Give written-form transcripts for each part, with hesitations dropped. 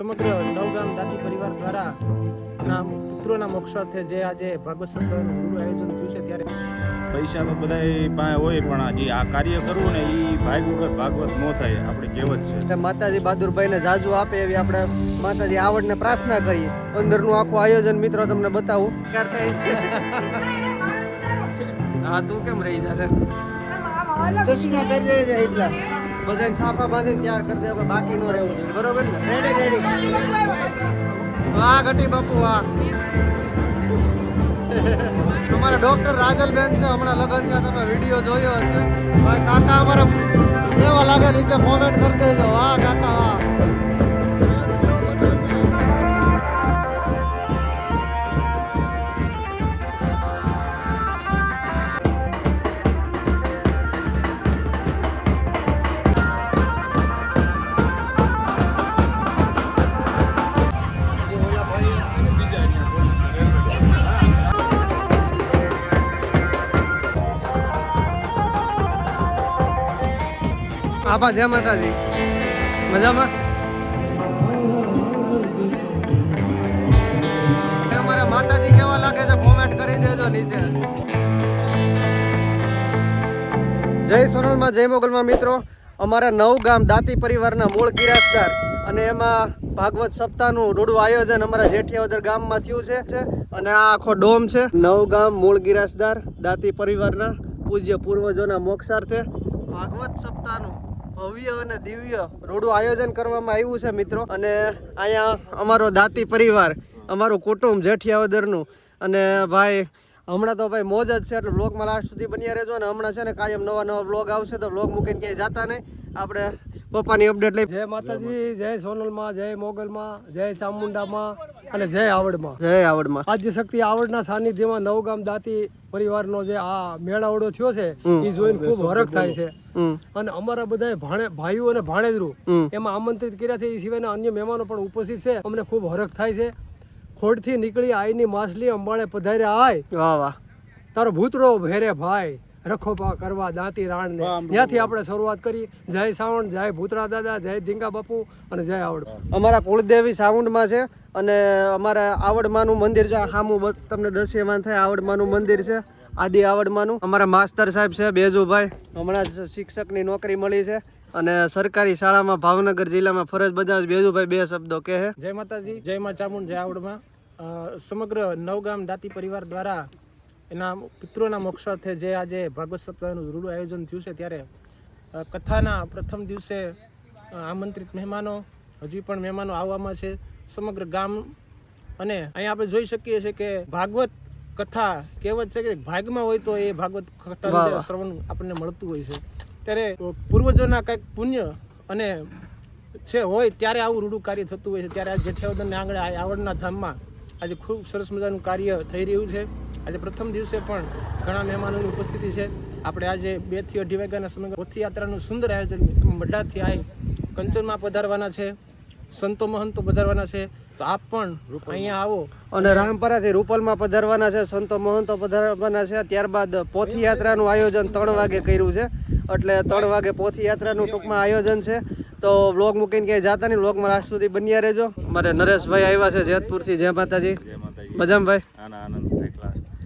સમગ્ર નવગામ દાતી પરિવાર દ્વારા ના પુત્રોના મોક્ષાર્થે જે આજે ભાગવત સપ્તાહનું પૂરું આયોજન થયું છે ત્યારે પૈસા તો બધા પાસે હોય પણ હજી આ કાર્ય કરવું ને એ ભાગ વગર ભાગવત ન થાય આપણી કહેવત છે. માતાજી બહાદુરભાઈને જાજુ આપે એવી આપણે માતાજી આવડને પ્રાર્થના કરીએ. અંદરનું આખું આયોજન મિત્રો તમને બતાવું. હા તું કેમ રહી જા ચશ્મા કરી જાય એટલા બધાને છાપા બાંધીને તૈયાર કરી દેવો, બાકી ન રહેવું જોઈએ. બરોબર ને? રેડી વાહ ઘટી બાપુ વાહ. અમારા ડોક્ટર રાજલબેન છે, હમણાં લગન થયા, તમે વિડીયો જોયો હશે. ભાઈ કાકા અમારા કેવા લાગે નીચે કોમેન્ટ કરી દેજો. વાહ કાકા વાહ. આપા જય માતાજી. મજામાં? અમારા માતાજી કેવા લાગે છે કોમેન્ટ કરી દેજો નીચે. જય સોનલમાં જય મોગલમાં મિત્રો. અમારા નવગામ દાતી પરિવારના મૂળ ગિરાસદાર અને એમાં ભાગવત સપ્તાહનું રૂડું આયોજન અમારા જેઠિયાવદર ગામમાં થયું છે. અને આ આખો ડોમ છે નવગામ મૂળ ગિરાસદાર દાતી પરિવારના પૂજ્ય પૂર્વજોના મોક્ષાર્થે ભાગવત સપ્તાહનું ભવ્ય અને દિવ્ય રૂડું આયોજન કરવામાં આવ્યું છે મિત્રો. અને અહીંયા અમારો દાતી પરિવાર, અમારું કુટુંબ જેઠિયાવદરનું. અને ભાઈ હમણાં તો ભાઈ મોજ જ છે, એટલે બ્લોગમાં લાસ્ટ સુધી બન્યા રહેજો. અને હમણાં છે ને કાયમ નવા નવા બ્લોગ આવશે, તો બ્લોગ મૂકીને ક્યાંય જતા નહીં. આપણે પપ્પાની અપડેટ લઈ. જય માતાજી, જય સોનલમાં, જય મોગલમાં, જય ચામુંડામાં અને જય આવડમાં. જય આવડમાં. આદ્ય શક્તિ આવડના સાનિધ્યમાં નવગામ દાતી પરિવારનો જે આ મેળાવડો થયો છે એ જોઈને ખૂબ હરખ થાય છે. અને અમારા બધા ભાઈઓ અને ભાણેજરું એમાં આમંત્રિત કર્યા છે. એ સિવાયના અન્ય મહેમાનો પણ ઉપસ્થિત છે. અમને ખૂબ હરખ થાય છે. ખોડથી નીકળી આઈની માછલી અંબાળે પધાર્યા આય. વાહ વાહ. તારો ભૂતરો ભેરે ભાઈ રખોપા કરવા દાંતી રાણ ને ત્યાંથી આપણે શરૂઆત કરી. જય સાવણ, જય ભૂતરા દાદા, જય ધીંગા બાપુ અને જય આવડ. અમારા કુળદેવી સાઉન્ડમાં છે. અને અમારા આવડમાનું મંદિર છે સામું તમને દર્શ્યમાન થાય. આવડમાનું મંદિર છે, આદિ આવડમાનું. અમારા માસ્તર સાહેબ છે બેજુભાઈ, હમણાં જ શિક્ષકની નોકરી મળી છે અને સરકારી શાળામાં ભાવનગર જિલ્લામાં ફરજ બજાવે. બેજુભાઈ બે શબ્દો કહે. જય માતાજી, જય માં ચામુંડ, જય આવડમાં. સમગ્ર નવગામ દાતી પરિવાર દ્વારા એના પિતૃના મોક્ષાર્થે જે આજે ભાગવત સપ્તાહનું રૂડું આયોજન થયું છે ત્યારે કથાના પ્રથમ દિવસે આમંત્રિત મહેમાનો, હજી પણ મહેમાનો આવવામાં છે સમગ્ર ગામ. અને અહીંયા આપણે જોઈ શકીએ છીએ કે ભાગવત કથા કહેવત છે કે ભાગમાં હોય તો એ ભાગવત કથા શ્રવણ આપણને મળતું હોય છે. ત્યારે પૂર્વજોના કંઈક પુણ્ય અને છે હોય ત્યારે આવું રૂડું કાર્ય થતું હોય છે. ત્યારે આ જેઠિયાવદરના આંગણે આવડના ધામમાં આજે ખૂબ સરસ મજાનું કાર્ય થઈ રહ્યું છે. આજે પ્રથમ દિવસે પણ ઘણા મહેમાનોની ઉપસ્થિતિ છે. આપણે આજે 2 થી 2:30 વાગ્યાના સમયે પોથયાત્રાનું સુંદર આયોજન મઢાથી આવી કંચનમાં પધારવાના છે, સંતો મહંતો પધારવાના છે. તો આપ પણ અહીંયા આવો. અને રામપરાથી રૂપલમાં પધારવાના છે, સંતો મહંતો પધારવાના છે. ત્યારબાદ પોથયાત્રાનું આયોજન 3 વાગે કર્યું છે, એટલે 3 વાગે પોથયાત્રાનું ટૂંકમાં આયોજન છે. તો વ્લોગ મૂકીને ક્યાંય જતા નહીં, વ્લોગમાં લાસ્ટ સુધી બન્યા રહેજો. મારે નરેશભાઈ આવ્યા છે જેતપુરથી. જય માતાજી. મજામાં ભાઈ?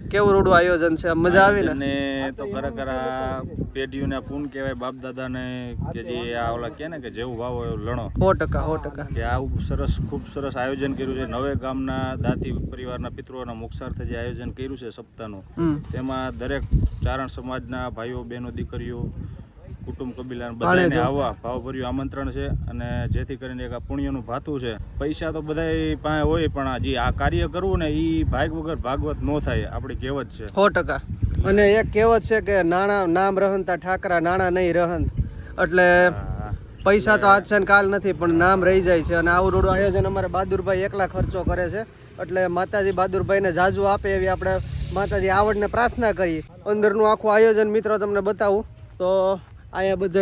કેવું રૂડું આયોજન છે? મજા આવી ને? તો ખરેખર આ પેઢીઓને પૂન કહેવાય, બાપ દાદાને કે જે આ ઓલા કહે ને કે જેવું ભાવ હોય લણો. 100% કે આવું સરસ, ખૂબ સરસ આયોજન કર્યું છે. નવે ગામના દાતી પરિવારના પિતૃઓના મોક્ષાર્થે જે આયોજન કર્યું છે સપ્તાહનું, તેમાં દરેક ચારણ સમાજના ભાઈઓ, બહેનો, દીકરીઓ, કુટુંબ કબીલા બધાને આવવા ભાવભર્યું આમંત્રણ છે. અને જેથી કરીને એક આ પુણ્યનું ભાતું છે. પૈસા તો બધા પાસે હોય પણ હજી આ કાર્ય કરવું ને એ ભાગ વગર ભાગવત ન થાય આપણી કહેવત છે. 100%. અને એક કહેવત છે કે નાણા નામ રહંતા ઠાકરા, નાણા નહીં રહંત. એટલે પૈસા તો આજ છે ને કાલ નથી, પણ નામ રહી જાય છે. અને આવું રૂડું આયોજન અમારે બહાદુરભાઈ એકલા ખર્ચો કરે છે. એટલે માતાજી બહાદુરભાઈને જાજુ આપે એવી આપણે માતાજી આવડને પ્રાર્થના કરીએ. અંદરનું આખું આયોજન મિત્રો તમને બતાવું તો અહીંયા બધે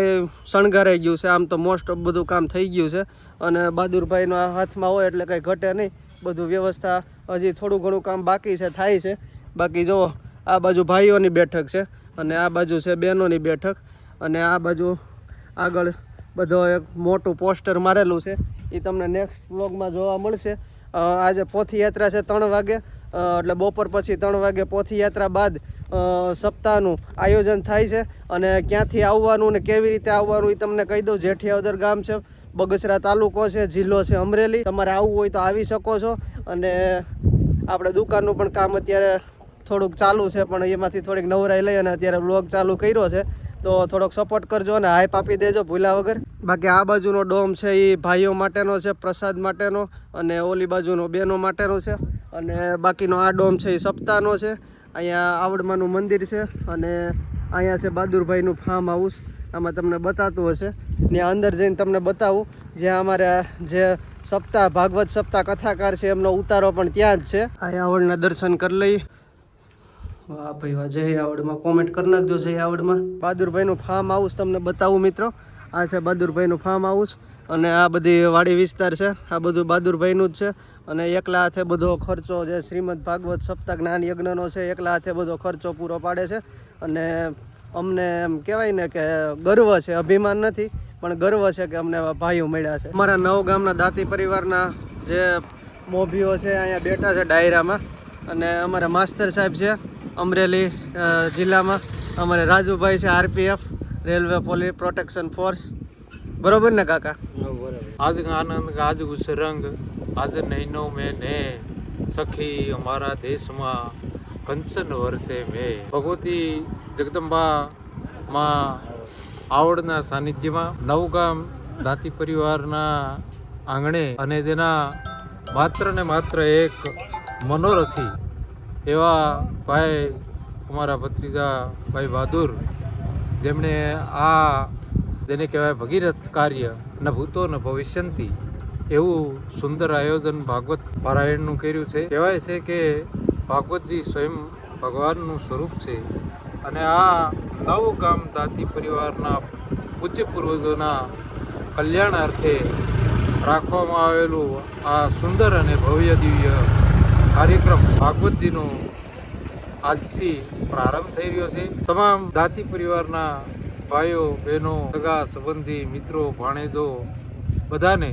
શણગારાઈ ગયું છે. આમ તો મોસ્ટ ઓફ બધું કામ થઈ ગયું છે. અને બહાદુરભાઈનો હાથમાં હોય એટલે કંઈ ઘટે નહીં. બધું વ્યવસ્થા હજી થોડું ઘણું કામ બાકી છે, થાય છે. બાકી જુઓ આ બાજુ ભાઈઓની બેઠક છે અને આ બાજુ છે બહેનોની બેઠક. અને આ બાજુ આગળ બધો એક મોટું પોસ્ટર મારેલું છે એ તમને નેક્સ્ટ વ્લોગમાં જોવા મળશે. આજે પોથી યાત્રા છે 3 વાગે, એટલે બપોર પછી 3 વાગે પોથી યાત્રા બાદ સપ્તાહનું આયોજન થાય છે. અને ક્યાંથી આવવાનું ને કેવી રીતે આવવાનું એ તમને કહી દઉં. જેઠિયાવદર ગામ છે, બગસરા તાલુકો છે, જિલ્લો છે અમરેલી. તમારે આવવું હોય તો આવી શકો છો. અને આપણે દુકાનનું પણ કામ અત્યારે થોડુંક ચાલુ છે, પણ એમાંથી થોડીક નવરાઈ લઈ અને અત્યારે વ્લોગ ચાલુ કર્યો છે. તો થોડોક સપોર્ટ કરજો અને હાઈપ આપી દેજો ભૂલ્યા વગર. બાકી આ બાજુનો ડોમ છે એ ભાઈઓ માટેનો છે, પ્રસાદ માટેનો, અને ઓલી બાજુનો બહેનો માટેનો છે. અને બાકીનો આ ડોમ છે એ સપ્તાહનો છે. અહીંયા આવડમાનું મંદિર છે અને અહીંયા છે બહાદુરભાઈનું ફાર્મ હાઉસ. આમાં તમને બતાતું હશે, ત્યાં અંદર જઈને તમને બતાવું. જ્યાં અમારે જે સપ્તાહ ભાગવત સપ્તાહ કથાકાર છે એમનો ઉતારો પણ ત્યાં જ છે. અહીંયા આવડના દર્શન કરી લઈ. વાહ ભાઈ વાહ, જય આવડમાં કોમેન્ટ કરી નાખજો. જય આવડમાં બહાદુરભાઈનું ફાર્મ હાઉસ તમને બતાવું મિત્રો. આ છે બહાદુરભાઈનું ફાર્મ હાઉસ અને આ બધી વાડી વિસ્તાર છે. આ બધું બહાદુરભાઈનું જ છે. અને એકલા હાથે બધો ખર્ચો જે શ્રીમદ ભાગવત સપ્તાહ જ્ઞાન યજ્ઞનો છે, એકલા હાથે બધો ખર્ચો પૂરો પાડે છે. અને અમને એમ કહેવાય ને કે ગર્વ છે, અભિમાન નથી પણ ગર્વ છે કે અમને ભાઈઓ મળ્યા છે. અમારા નવ ગામના દાતી પરિવારના જે મોભીઓ છે અહીંયા બેઠા છે ડાયરામાં. અને અમારા માસ્તર સાહેબ છે અમરેલી જિલ્લામાં. અમારે રાજુભાઈ છે RPF railway police protection force. બરોબર ને કાકા? आज आनंद गाज उस रंग आज नैनो में ने सखी हमारा देश में कंचन वर्षे में. भगवती जगदम्बा માં આવડના સાનિધ્યમાં નવગામ દાતી પરિવારના આંગણે અને તેના માત્ર ને માત્ર એક મનોરથી એવા ભાઈ અમારા ભત્રીજા ભાઈ બહાદુર, જેમણે આ જેને કહેવાય ભગીરથ કાર્ય ન ભૂતો ન ભવિષ્યંતી એવું સુંદર આયોજન ભાગવત પારાયણનું કર્યું છે. કહેવાય છે કે ભાગવતજી સ્વયં ભગવાનનું સ્વરૂપ છે. અને આ નવ ગામ દાતી પરિવારના પૂજ્ય પૂર્વજોના કલ્યાણાર્થે રાખવામાં આવેલું આ સુંદર અને ભવ્ય દિવ્ય કાર્યક્રમ ભાગવતજીનો આજથી પ્રારંભ થઈ રહ્યો છે. તમામ દાતી પરિવારના ભાઈઓ બહેનો, સગા સંબંધી, મિત્રો, ભાણેજો બધાને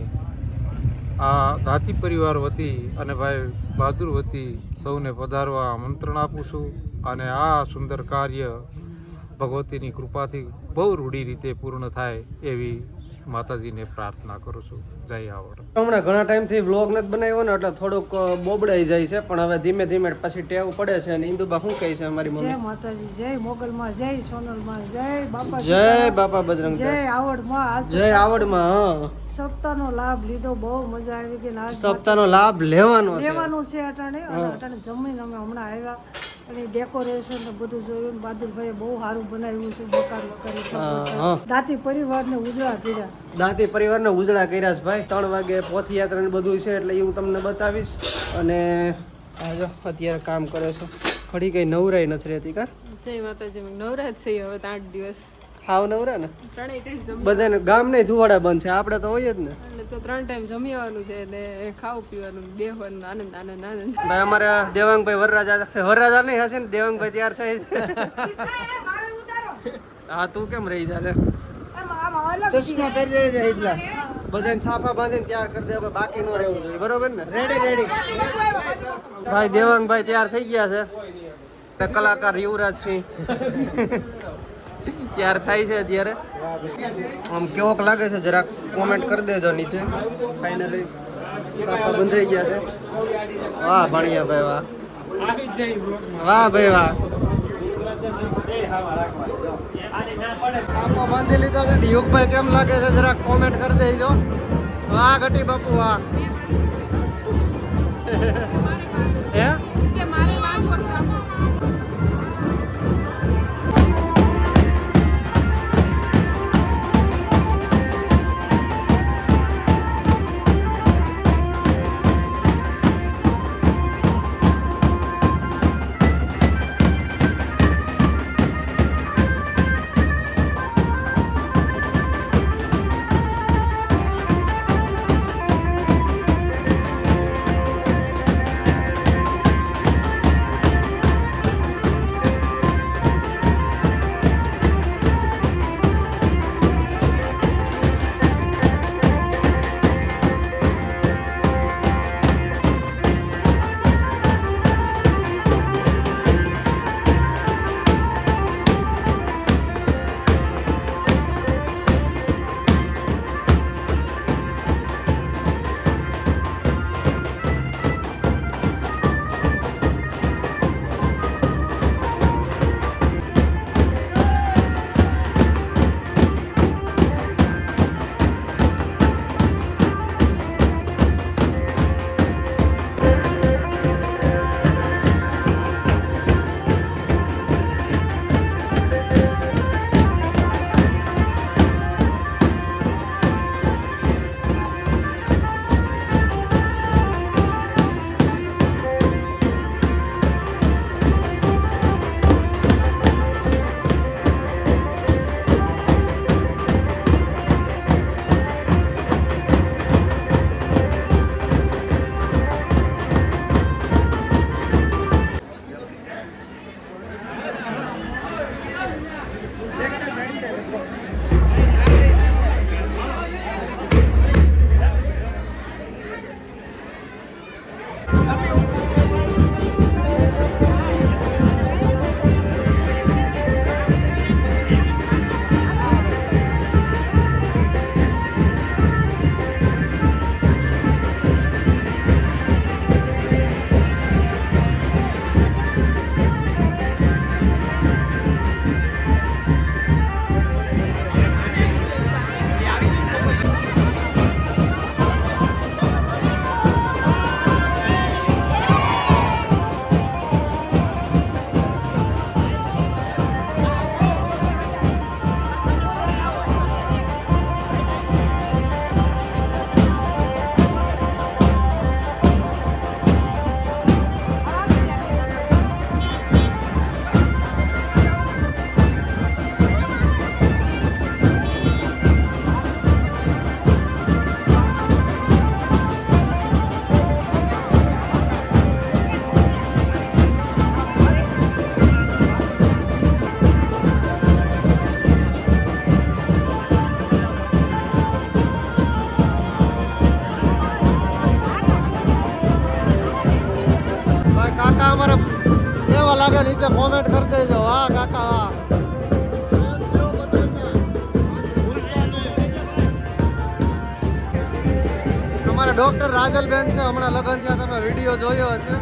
આ દાતી પરિવાર વતી અને ભાઈ બહાદુર વતી સૌને પધારવા આમંત્રણ આપું છું. અને આ સુંદર કાર્ય ભગવતીની કૃપાથી બહુ રૂઢી રીતે પૂર્ણ થાય એવી માતાજીને પ્રાર્થના કરું છું. જય આવડ. હમણાં ઘણા ટાઈમથી વ્લોગ નથી બનાવ્યો ને એટલે થોડુંક બોબડાઈ જાય છે, પણ હવે ધીમે ધીમે પછી ટેવ પડે છે. અને ઇન્દુબા શું કહે છે અમારી મમ્મી? જય માતાજી, જય મોગલમાં, જય સોનલમાં, જય બાપા, જય બાપા બજરંગ, જય આવડમાં. જય આવડમાં. સપ્તાહનો લાભ લીધો, બહુ મજા આવી ગઈ. આજ સપ્તાહનો લાભ લેવાનો છે. લેવાનું છે અટાણે. અને અટાણે જમીને અમે હમણાં આવ્યા અને ડેકોરેશન ને બધું જોયું. બહાદુરભાઈએ બહુ સારું બનાવ્યું છે. બકાર વકારી દાતી પરિવારને ઉજળા કર્યા. દાતી પરિવારને ઉજળા કર્યા છે ભાઈ. 3 વાગે પોથી યાત્રા ને બધું છે એટલે એ હું તમને બતાવીશ. અને આ જો અત્યારે કામ કરે છે. ખડી કઈ નવરાઈ નથી રહેતી કા? જય માતાજી. નવરાત છે હવે 8 દિવસ. હાવ નવરા ને? 3 ટાઈમ જમી. બધાને ગામ નહીં ધુવાડા બંધ છે, આપણે તો હોય જ ને. એટલે તો 3 ટાઈમ જમી આવવાનું છે એટલે ખાવું પીવાનું બેહવાનું આનંદ આનંદ આનંદ. ભાઈ અમારે દેવાંગભાઈ વરરાજા નહીં હશે ને? દેવાંગભાઈ તૈયાર થાય છે. હા તું કેમ રહી જા? ચશ્મા પહેરી જાય એટલા બધાને છાપા બાંધીને તૈયાર કરી દેવો, બાકી નો રહેવું જોઈએ. બરોબર ને? રેડી. ભાઈ દેવાંગભાઈ તૈયાર થઈ ગયા છે. કલાકાર યુવરાજ સિંહ તૈયાર થાય છે અત્યારે. આમ કેવોક લાગે છે જરાક કોમેન્ટ કરી દેજો નીચે. ફાઇનલી છાપા બંધાઈ ગયા છે. વાહ ભણિયા ભાઈ વાહ, વાહ ભાઈ વાહ. છાપો બાંધી લીધો છે. યુગભાઈ કેમ લાગે છે જરાક કોમેન્ટ કરી દેજો. વાહ ગટી બાપુ વાહ. હે લાગે નીચે કોમેન્ટ કરી દેજો. વાહ કાકા વાહ. અમારા ડોક્ટર રાજલબેન છે, હમણાં લગન થયા, તમે વિડીયો જોયો હશે.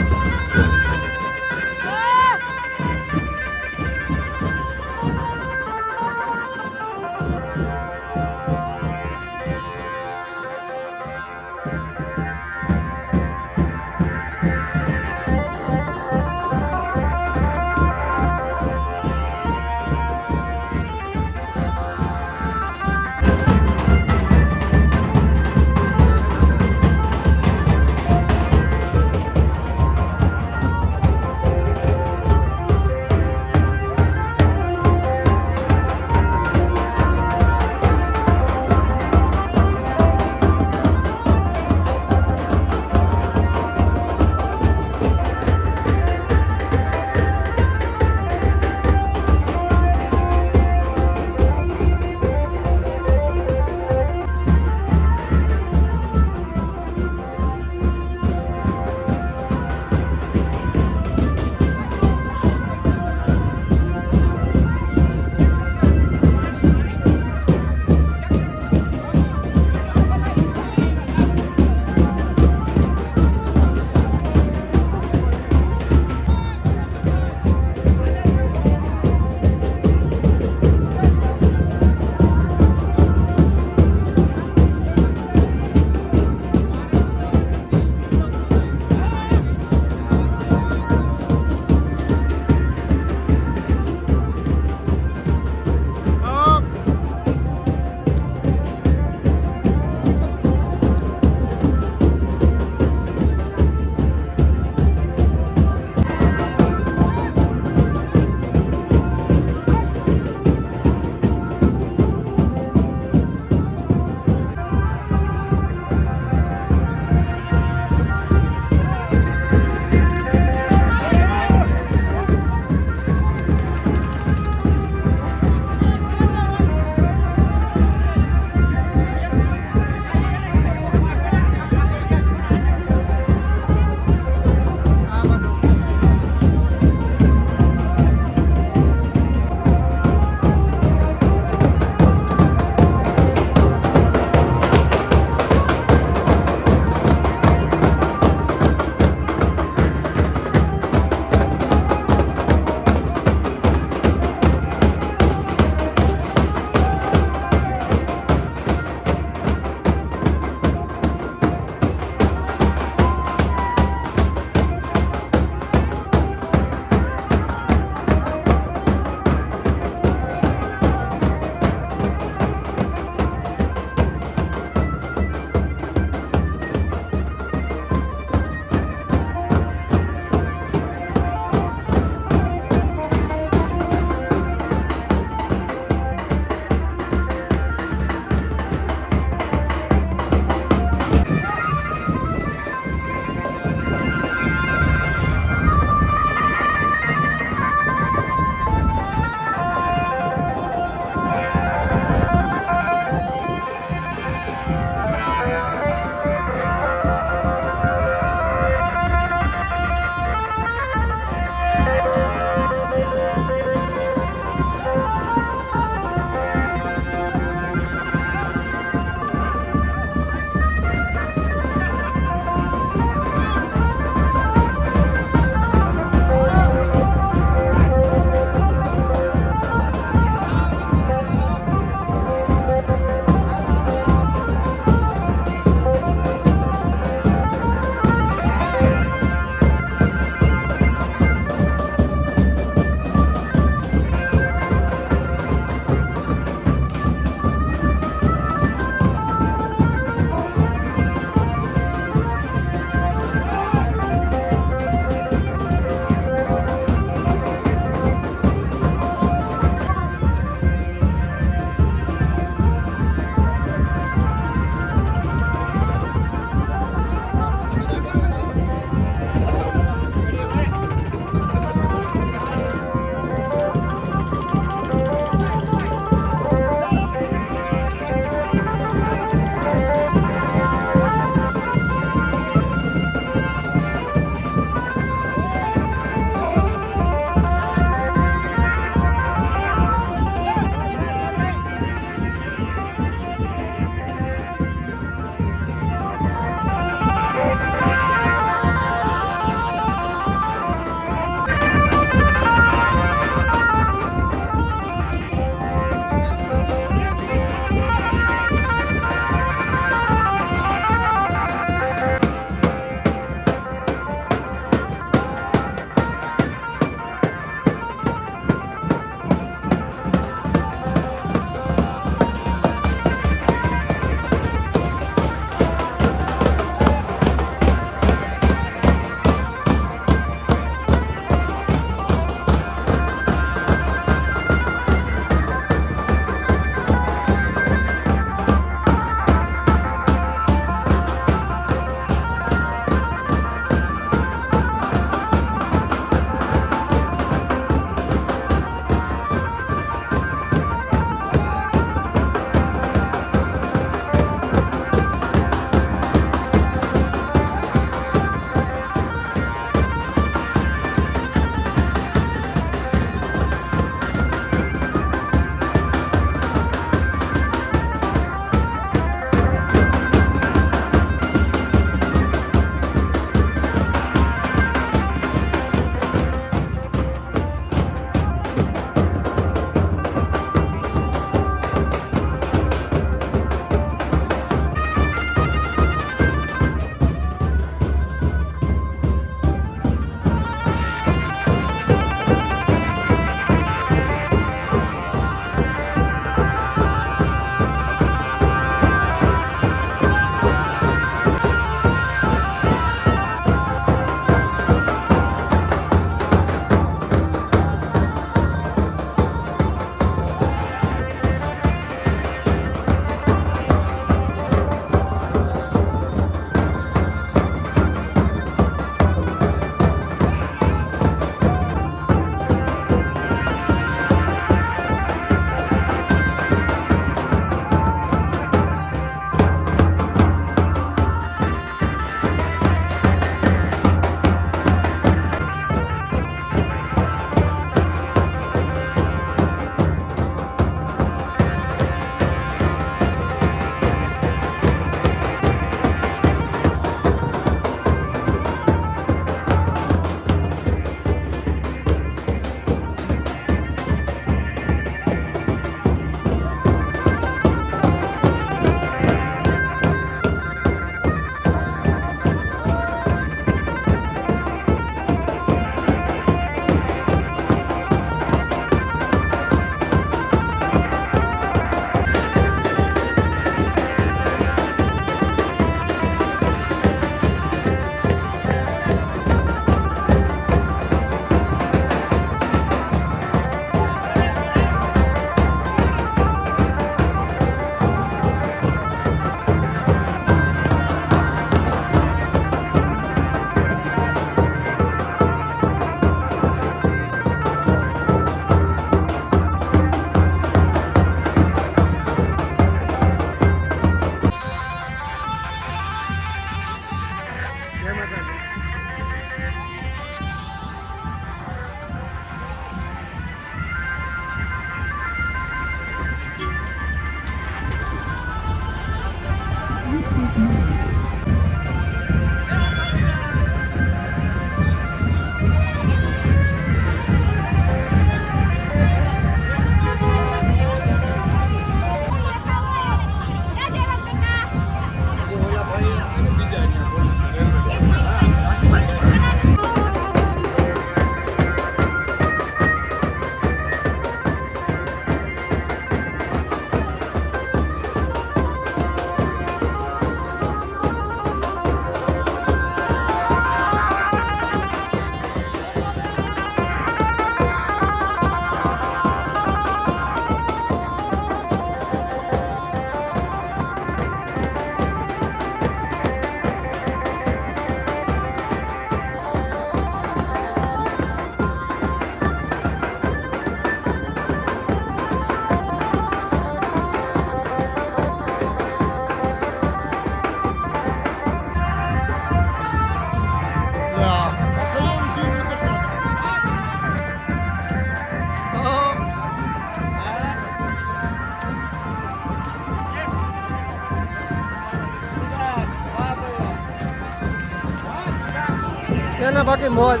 બાકી મોજ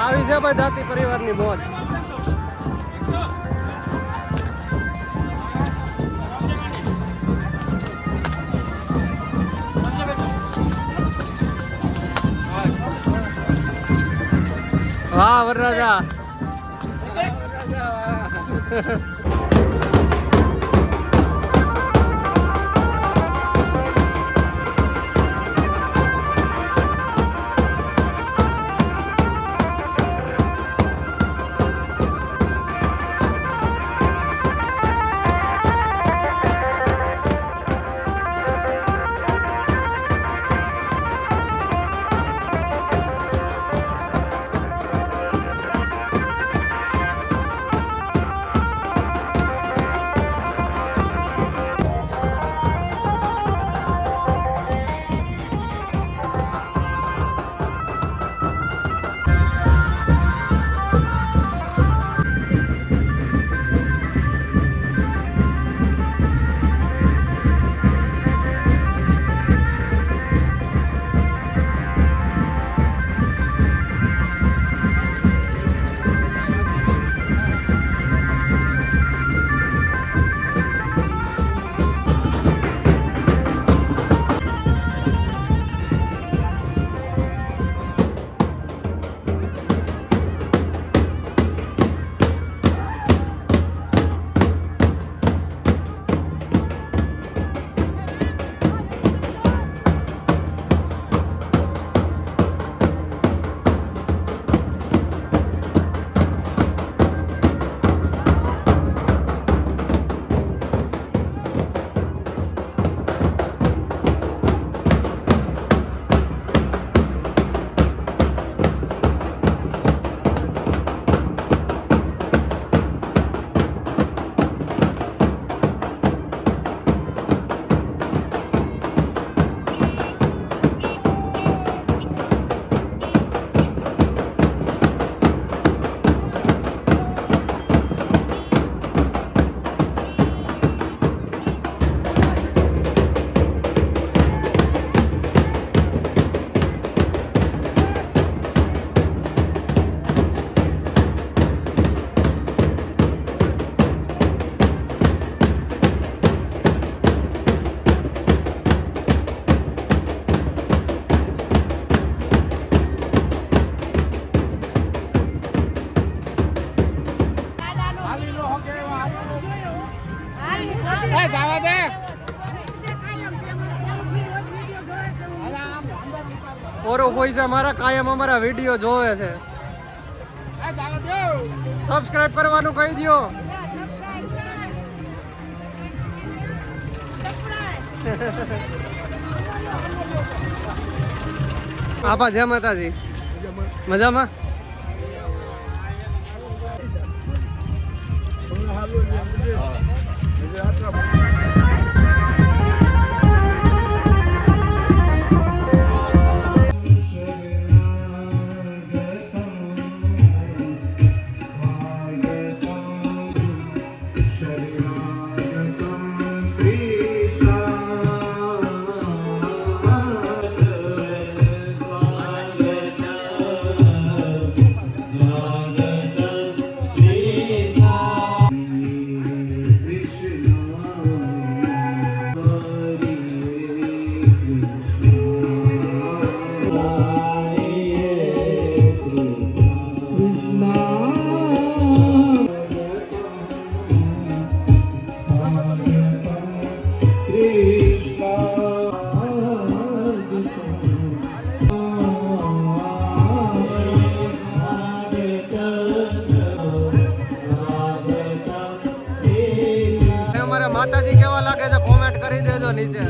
આવી છે ભાઈ દાતી પરિવારની મોજ. વાહ વરરાજા. ઓરો પૈસા મારા કાયમ અમારા વિડીયો જોવે છે. સબસ્ક્રાઇબ કરવાનું કહી દો. આપા જય માતાજી. મજામાં? માતાજી કેવા લાગે છે કોમેન્ટ કરી દેજો નીચે.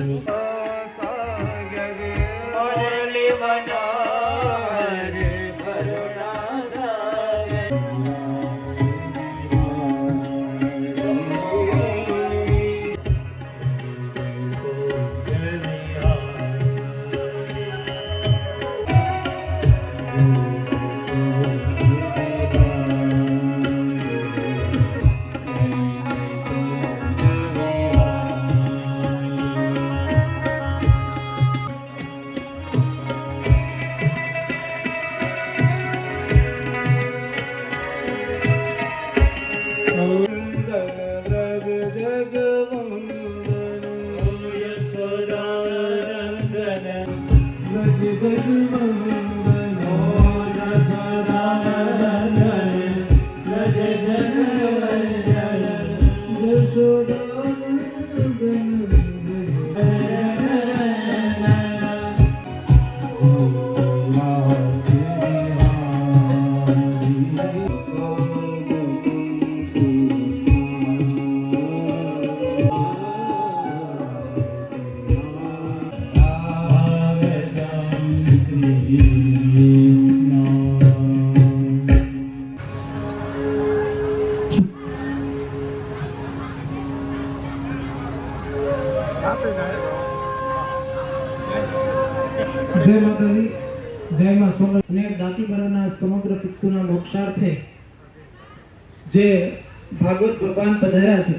જય માતાજી, જય માં સોનલ. અને દાંતીપરાના સમગ્ર પિતૃના મોક્ષાર્થે જે ભાગવત ભગવાન પધાર્યા છે,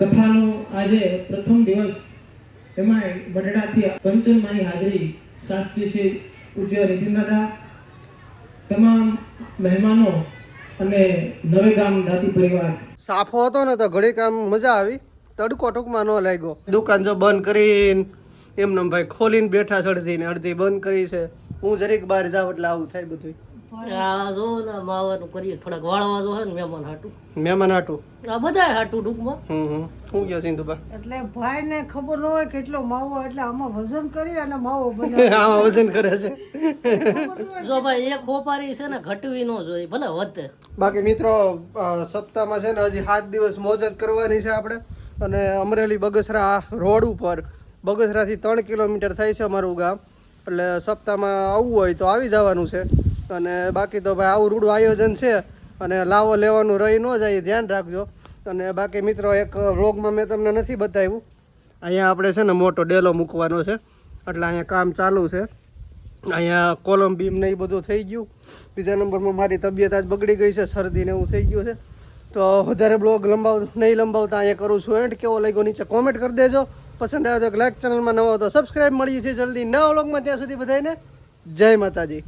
કથાનો આજે પ્રથમ દિવસ, એમાં બટેડાથી પંચમની હાજરી શાસ્ત્રી શ્રી પૂજ્ય નીતિન દાદા, તમામ મહેમાનો અને નવેગામ દાતી પરિવાર. સાફો હતો ને તો ઘડીક આમ મજા આવી, તડકો ટૂંકમાં ન લાગ્યો. દુકાન જો બંધ કરીને એમને ભાઈ ખોલીને બેઠા છે, અડધી ને અડધી બંધ કરી છે. હું જરીક બહાર જાઉં એટલે આવું થાય બધું. આ જો ને માવાનું કરીએ થોડાક વાળવા જો હે ને મહેમાન હાટું, મહેમાન હાટું આ બધા હાટું ટૂંકમાં. હું ગયો સિંધુબા એટલે ભાઈને ખબર ન હોય કેટલો માવો, એટલે આમાં વજન કરી અને માવો બનાવે. આમાં વજન કરે છે. જો ભાઈ એક ખોપારી છે ને ઘટવી ન જોઈએ, ભલે વધે. બાકી મિત્રો સપ્તાહમાં છે ને હજી 7 દિવસ મોજ જ કરવાની છે આપણે. અને અમરેલી બગસરા રોડ ઉપર, બગસરાથી 3 કિલોમીટર થાય છે અમારું ગામ. એટલે સપ્તાહમાં આવવું હોય તો આવી જવાનું છે. અને બાકી તો ભાઈ આવું રૂડું આયોજન છે, અને લાવો લેવાનું રહી ન જાય, ધ્યાન રાખજો. અને બાકી મિત્રો એક વ્લોગમાં મેં તમને નથી બતાવ્યું, અહીંયા આપણે છે ને મોટો ડેલો મૂકવાનો છે, એટલે અહીંયા કામ ચાલુ છે. અહીંયા કોલમ બીમ ને એ બધું થઈ ગયું. બીજા નંબરમાં મારી તબિયત આજ બગડી ગઈ છે, શરદી ને એવું થઈ ગયું છે. તો વધારે બ્લોગ નહીં લંબાવતા અહીંયા કરું છું એન્ડ. કેવો લાગ્યો નીચે કોમેન્ટ કરી દેજો. પસંદ આવે તો લાઈક, ચેનલમાં નવો તો સબસ્ક્રાઈબ. મળીએ છીએ જલ્દી નવા વ્લોગમાં. ત્યાં સુધી બધાને જય માતાજી.